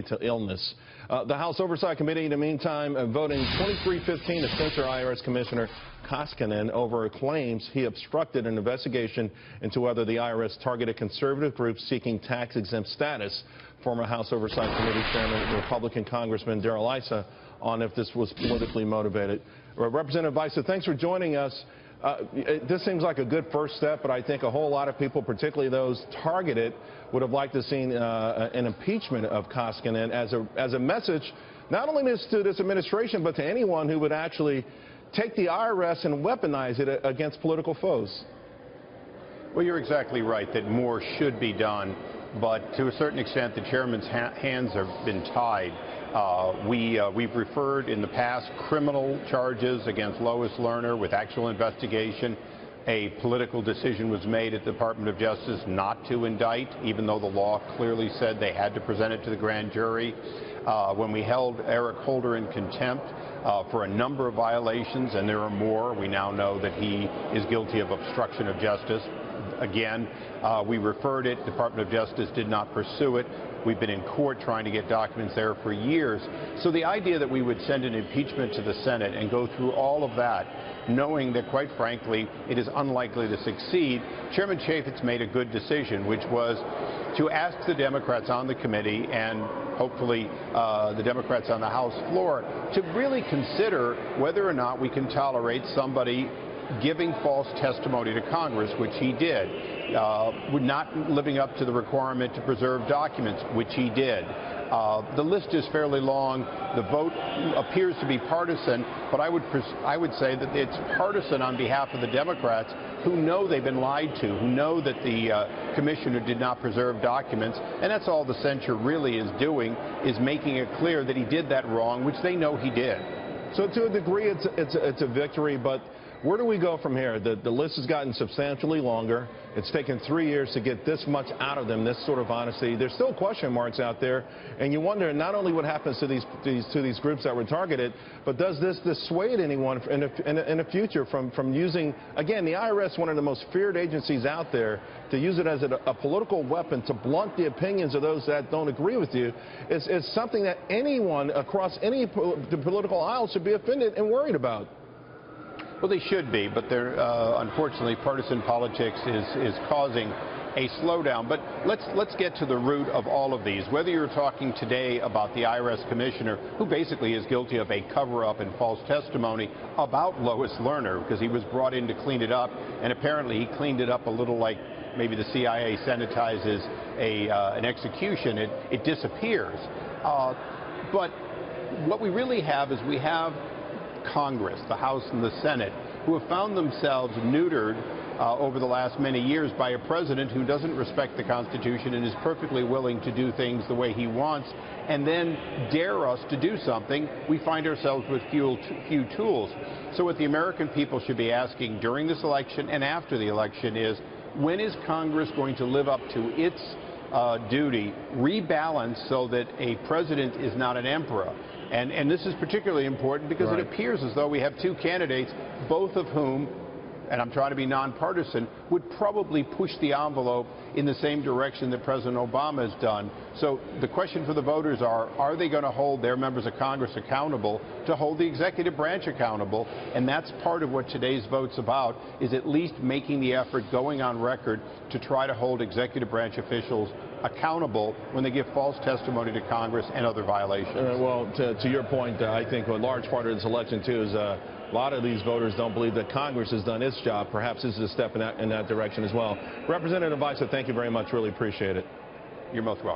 to illness. The House Oversight Committee, in the meantime, voting 23-15 to censure IRS Commissioner Koskinen over claims he obstructed an investigation into whether the IRS targeted conservative groups seeking tax-exempt status. Former House Oversight Committee Chairman, Republican Congressman Darrell Issa, on if this was politically motivated. Representative Issa, thanks for joining us. This seems like a good first step, but I think a whole lot of people, particularly those targeted, would have liked to have seen an impeachment of Koskinen as a message, not only to this administration, but to anyone who would actually take the IRS and weaponize it against political foes. Well, you're exactly right that more should be done, but to a certain extent, the chairman's hands have been tied. We've referred in the past criminal charges against Lois Lerner with actual investigation. A political decision was made at the Department of Justice not to indict, even though the law clearly said they had to present it to the grand jury. When we held Eric Holder in contempt for a number of violations, and there are more, we now know that he is guilty of obstruction of justice. Again, we referred it. The Department of Justice did not pursue it. We've been in court trying to get documents there for years. So the idea that we would send an impeachment to the Senate and go through all of that, knowing that, quite frankly, it is unlikely to succeed, Chairman Chaffetz made a good decision, which was to ask the Democrats on the committee and hopefully the Democrats on the House floor to really consider whether or not we can tolerate somebody giving false testimony to Congress, which he did, not living up to the requirement to preserve documents, which he did. The list is fairly long. The vote appears to be partisan, but I would say that it's partisan on behalf of the Democrats who know they've been lied to, who know that the commissioner did not preserve documents, and that's all the censure really is doing, is making it clear that he did that wrong, which they know he did. So to a degree, it's a victory, but where do we go from here? The list has gotten substantially longer. It's taken 3 years to get this much out of them, this sort of honesty. There's still question marks out there, and you wonder not only what happens to these groups that were targeted, but does this dissuade anyone in the future from using, again, the IRS, one of the most feared agencies out there, to use it as a political weapon to blunt the opinions of those that don't agree with you, is something that anyone across any political aisle should be offended and worried about. Well, they should be, but unfortunately, partisan politics is causing a slowdown. But let's get to the root of all of these. Whether you're talking today about the IRS commissioner, who basically is guilty of a cover-up and false testimony about Lois Lerner, because he was brought in to clean it up, and apparently he cleaned it up a little like maybe the CIA sanitizes an execution. It disappears. But what we really have is we have Congress, the House and the Senate, who have found themselves neutered over the last many years by a president who doesn't respect the Constitution and is perfectly willing to do things the way he wants, and then dare us to do something. We find ourselves with few tools. So what the American people should be asking during this election and after the election is, when is Congress going to live up to its duty, rebalance so that a president is not an emperor? And this is particularly important because It appears as though we have two candidates, both of whom, and I'm trying to be nonpartisan, would probably push the envelope in the same direction that President Obama has done. So the question for the voters are they going to hold their members of Congress accountable to hold the executive branch accountable? And that's part of what today's vote's about, is at least making the effort, going on record, to try to hold executive branch officials accountable when they give false testimony to Congress and other violations. Well, to your point, I think a large part of this election, too, is a lot of these voters don't believe that Congress has done its job. Perhaps this is a step in that direction as well. Representative Issa, thank you very much. Really appreciate it. You're most welcome.